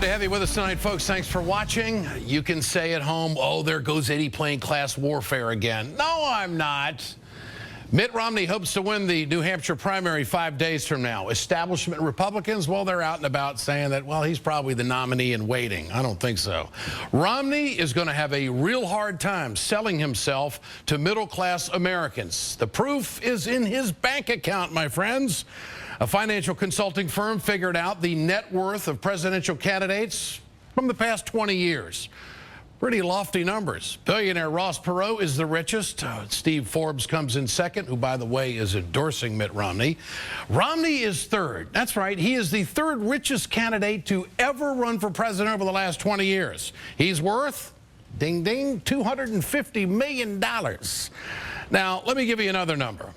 Good to have you with us tonight, folks. Thanks for watching. You can say at home, oh, there goes Eddie playing class warfare again. No, I'm not. Mitt Romney hopes to win the New Hampshire primary 5 days from now. Establishment Republicans, well, they're out and about saying that, well, he's probably the nominee in waiting. I don't think so. Romney is going to have a real hard time selling himself to middle-class Americans. The proof is in his bank account, my friends. A financial consulting firm figured out the net worth of presidential candidates from the past 20 years. Pretty lofty numbers. Billionaire Ross Perot is the richest. Steve Forbes comes in second, who, by the way, is endorsing Mitt Romney. Romney is third. That's right. He is the third richest candidate to ever run for president over the last 20 years. He's worth, ding, ding, $250 million. Now, let me give you another number.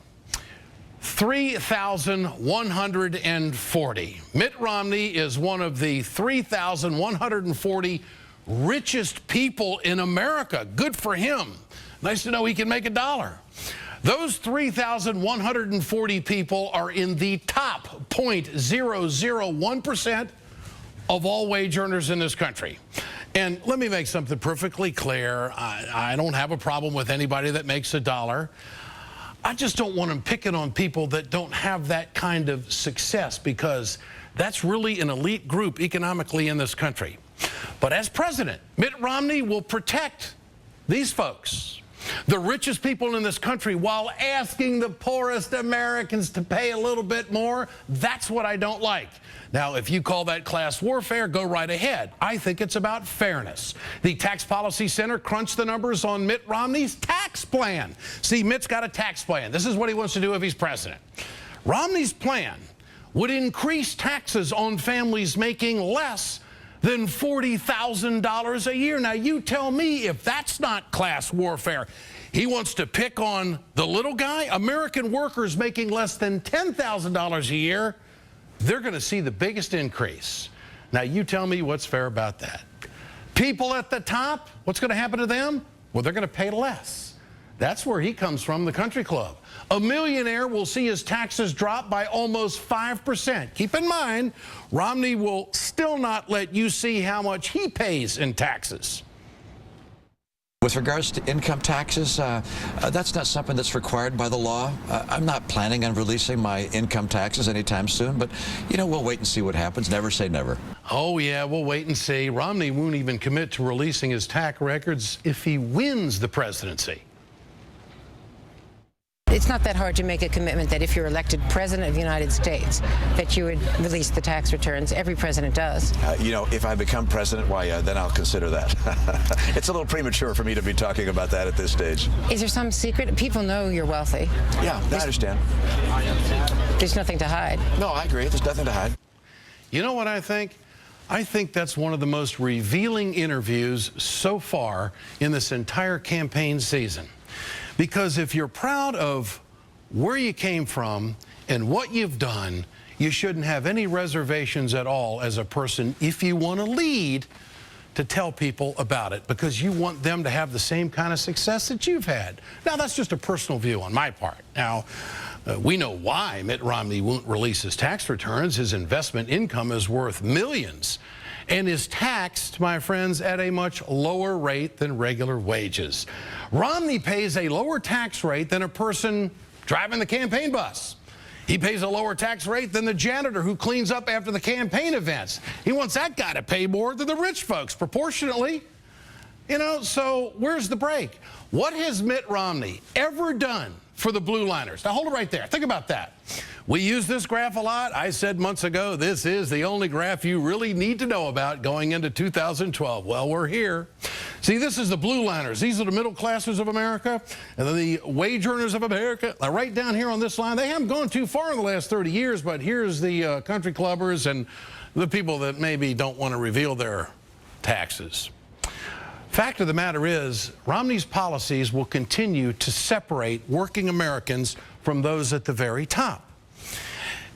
3,140. Mitt Romney is one of the 3,140 richest people in America. Good for him. Nice to know he can make a dollar. Those 3,140 people are in the top 0.001% of all wage earners in this country. And let me make something perfectly clear. I don't have a problem with anybody that makes a dollar. I just don't want them picking on people that don't have that kind of success, because that's really an elite group economically in this country. But as president, Mitt Romney will protect these folks, the richest people in this country, while asking the poorest Americans to pay a little bit more. That's what I don't like. Now, if you call that class warfare, go right ahead. I think it's about fairness. The Tax Policy Center crunched the numbers on Mitt Romney's tax plan. See, Mitt's got a tax plan. This is what he wants to do if he's president. Romney's plan would increase taxes on families making less than $40,000 a year. Now, you tell me if that's not class warfare. He wants to pick on the little guy. American workers making less than $10,000 a year, they're going to see the biggest increase. Now, you tell me what's fair about that. People at the top, what's going to happen to them? Well, they're going to pay less. That's where he comes from, the country club. A millionaire will see his taxes drop by almost 5%. Keep in mind, Romney will still not let you see how much he pays in taxes. With regards to income taxes, that's not something that's required by the law. I'm not planning on releasing my income taxes anytime soon, but, you know, we'll wait and see what happens. Never say never. Oh, yeah, we'll wait and see. Romney won't even commit to releasing his tax records if he wins the presidency. It's not that hard to make a commitment that if you're elected president of the United States, that you would release the tax returns. Every president does. You know, if I become president, why, then I'll consider that. It's a little premature for me to be talking about that at this stage. Is there some secret? People know you're wealthy. Yeah, I understand. There's nothing to hide. No, I agree. There's nothing to hide. You know what I think? I think that's one of the most revealing interviews so far in this entire campaign season. Because if you're proud of where you came from and what you've done, you shouldn't have any reservations at all as a person, if you want to lead, to tell people about it, because you want them to have the same kind of success that you've had. Now, that's just a personal view on my part. Now, we know why Mitt Romney won't release his tax returns. His investment income is worth millions and is taxed, my friends, at a much lower rate than regular wages. Romney pays a lower tax rate than a person driving the campaign bus. He pays a lower tax rate than the janitor who cleans up after the campaign events. He wants that guy to pay more than the rich folks, proportionately. You know, so where's the break? What has Mitt Romney ever done for the blue liners? Now, hold it right there. Think about that. We use this graph a lot. I said months ago, this is the only graph you really need to know about going into 2012. Well, we're here. See, this is the blue liners. These are the middle classes of America, and then the wage earners of America. Right down here on this line, they haven't gone too far in the last 30 years, but here's the country clubbers and the people that maybe don't want to reveal their taxes. Fact of the matter is, Romney's policies will continue to separate working Americans from those at the very top.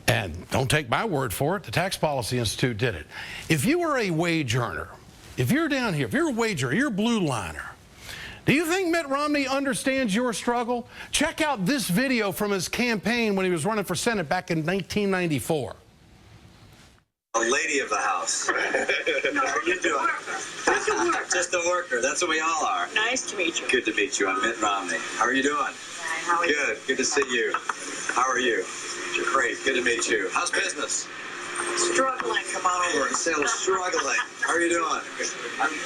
And don't take my word for it, the Tax Policy Institute did it. If you are a wage earner, if you're down here, if you're a wage earner, you're a blue liner, do you think Mitt Romney understands your struggle? Check out this video from his campaign when he was running for Senate back in 1994. A lady of the house. How are you doing? Just a worker. Just a worker. That's what we all are. Nice to meet you. Good to meet you. I'm Mitt Romney. How are you doing? Hi, how are you? Good. Good to see you. How are you? Great. Good to meet you. How's business? Struggling. Come on over. Sales struggling. How are you doing?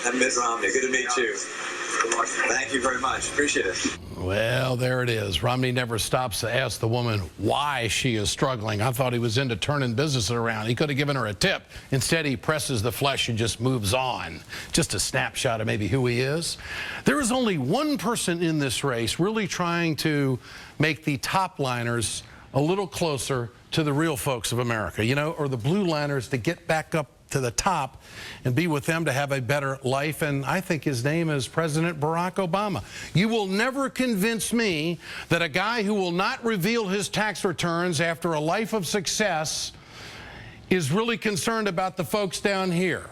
I'm Mitt Romney. Good to meet you. Thank you very much. Appreciate it. Well, there it is. Romney never stops to ask the woman why she is struggling. I thought he was into turning business around. He could have given her a tip. Instead, he presses the flesh and just moves on. Just a snapshot of maybe who he is. There is only one person in this race really trying to make the top liners a little closer to the real folks of America, you know, or the blue liners to get back up to the top and be with them to have a better life. And I think his name is President Barack Obama. You will never convince me that a guy who will not reveal his tax returns after a life of success is really concerned about the folks down here.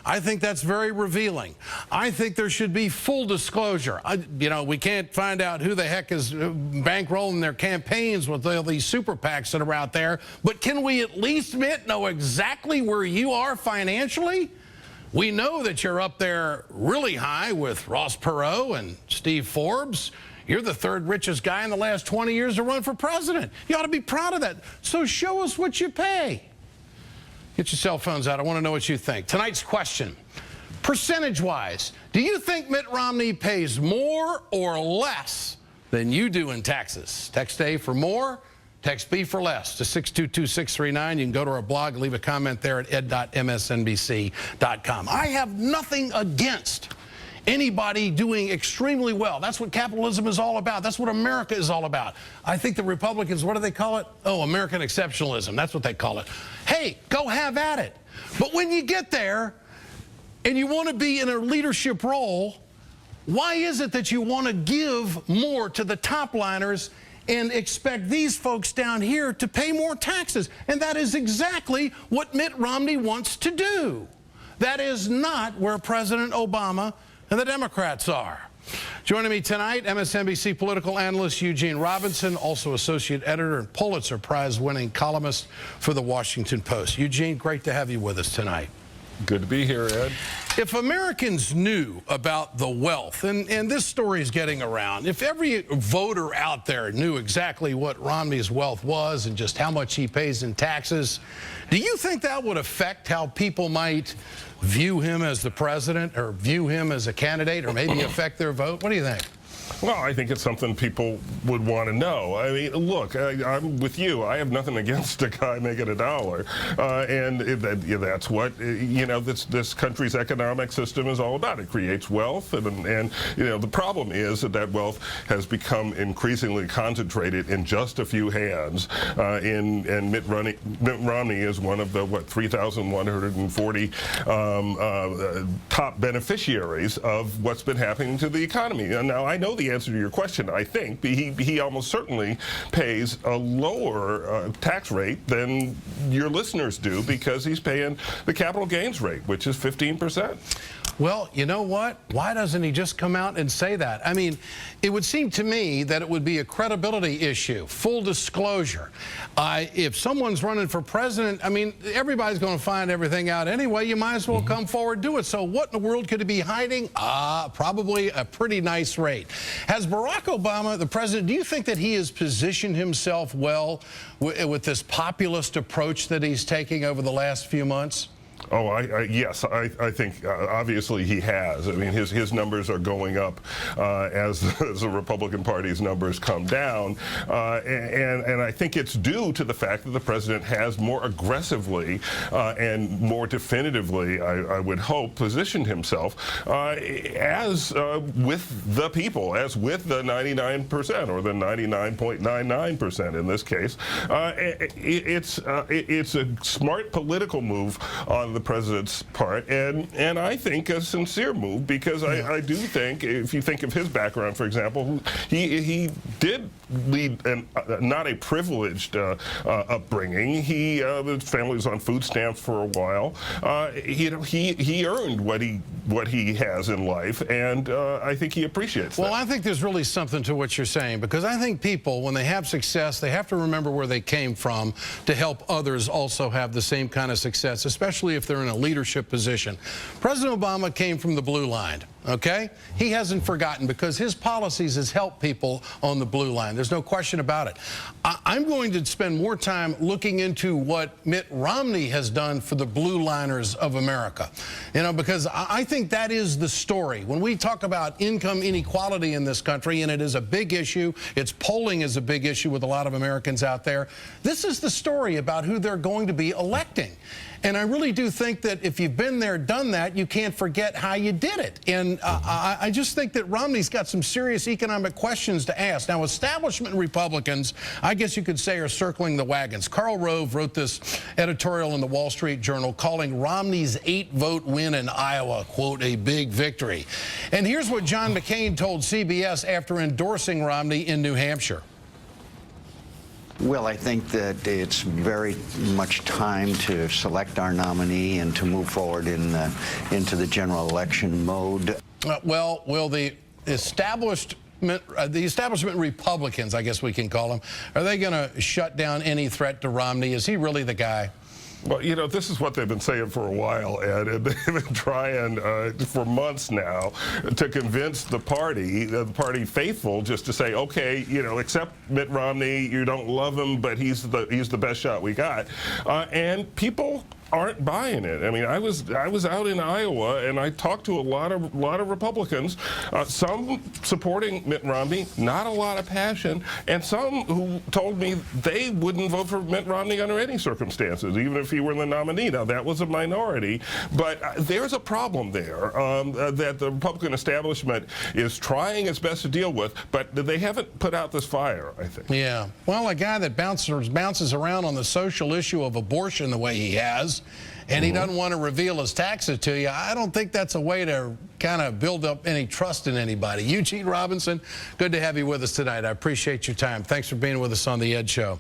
I think that's very revealing. I think there should be full disclosure. You know, we can't find out who the heck is bankrolling their campaigns with all these super PACs that are out there, but can we at least, Mitt, know exactly where you are financially? We know that you're up there really high with Ross Perot and Steve Forbes. You're the third richest guy in the last 20 years to run for president. You ought to be proud of that. So show us what you pay. Get your cell phones out. I want to know what you think. Tonight's question, percentage-wise, do you think Mitt Romney pays more or less than you do in taxes? Text A for more, text B for less to 622-639. You can go to our blog and leave a comment there at ed.msnbc.com. I have nothing against anybody doing extremely well. That's what capitalism is all about. That's what America is all about. I think the Republicans, what do they call it? Oh, American exceptionalism. That's what they call it. Hey, go have at it. But when you get there and you want to be in a leadership role, why is it that you want to give more to the top liners and expect these folks down here to pay more taxes? And that is exactly what Mitt Romney wants to do. That is not where President Obama and the Democrats are. Joining me tonight, MSNBC political analyst Eugene Robinson, also associate editor and Pulitzer Prize-winning columnist for the Washington Post. Eugene, great to have you with us tonight. Good to be here, Ed. If Americans knew about the wealth, and this story is getting around, if every voter out there knew exactly what Romney's wealth was and just how much he pays in taxes, do you think that would affect how people might view him as the president or view him as a candidate or maybe affect their vote? What do you think? Well, I think it's something people would want to know. I mean, look, I'm with you. I have nothing against a guy making $1, and that's what this country's economic system is all about. It creates wealth, and the problem is that wealth has become increasingly concentrated in just a few hands. And Mitt Romney is one of the 3,140 top beneficiaries of what's been happening to the economy. And now I know the answer to your question. I think he almost certainly pays a lower tax rate than your listeners do because he's paying the capital gains rate, which is 15%. Well, you know what? Why doesn't he just come out and say that? I mean, it would seem to me that it would be a credibility issue, full disclosure. If someone's running for president, I mean, everybody's going to find everything out anyway. You might as well come forward and do it. So what in the world could he be hiding? Probably a pretty nice rate. Has Barack Obama, the president, do you think that he has positioned himself well with this populist approach that he's taking over the last few months? Oh, yes, I think obviously he has. I mean, his numbers are going up as the Republican Party's numbers come down, and I think it's due to the fact that the president has more aggressively and more definitively, I would hope, positioned himself as with the people, as with the 99% or the 99.99% in this case. It's a smart political move on the president's part, and I think a sincere move, because I do think, if you think of his background, for example, he did lead not a privileged upbringing. His family was on food stamps for a while. He earned what he has in life, and I think he appreciates that. Well, I think there's really something to what you're saying, because I think people, when they have success, they have to remember where they came from to help others also have the same kind of success, especially if they're in a leadership position. President Obama came from the blue line, okay? He hasn't forgotten, because his policies has helped people on the blue line. There's no question about it. I'm going to spend more time looking into what Mitt Romney has done for the blue liners of America, you know, because I think that is the story. When we talk about income inequality in this country, and it is a big issue, its polling is a big issue with a lot of Americans out there, this is the story about who they're going to be electing. And I really do think that if you've been there, done that, you can't forget how you did it. And I just think that Romney's got some serious economic questions to ask. Now, establishment Republicans, I guess you could say, are circling the wagons. Karl Rove wrote this editorial in the Wall Street Journal calling Romney's 8-vote win in Iowa, quote, a big victory. And here's what John McCain told CBS after endorsing Romney in New Hampshire. Well, I think that it's very much time to select our nominee and to move forward into the general election mode. Well, will the establishment Republicans, I guess we can call them, are they going to shut down any threat to Romney? Is he really the guy? Well, you know, this is what they've been saying for a while, Ed, and they've been trying for months now to convince the party faithful, just to say, okay, you know, accept Mitt Romney. You don't love him, but he's the best shot we got, and people aren't buying it. I mean, I was out in Iowa, and I talked to a lot of Republicans, some supporting Mitt Romney, not a lot of passion, and some who told me they wouldn't vote for Mitt Romney under any circumstances, even if he were the nominee. Now, that was a minority, but there's a problem there that the Republican establishment is trying its best to deal with, but they haven't put out this fire, I think. Yeah. Well, a guy that bounces around on the social issue of abortion the way he has, and he doesn't want to reveal his taxes to you, I don't think that's a way to kind of build up any trust in anybody. Eugene Robinson, good to have you with us tonight. I appreciate your time. Thanks for being with us on The Ed Show.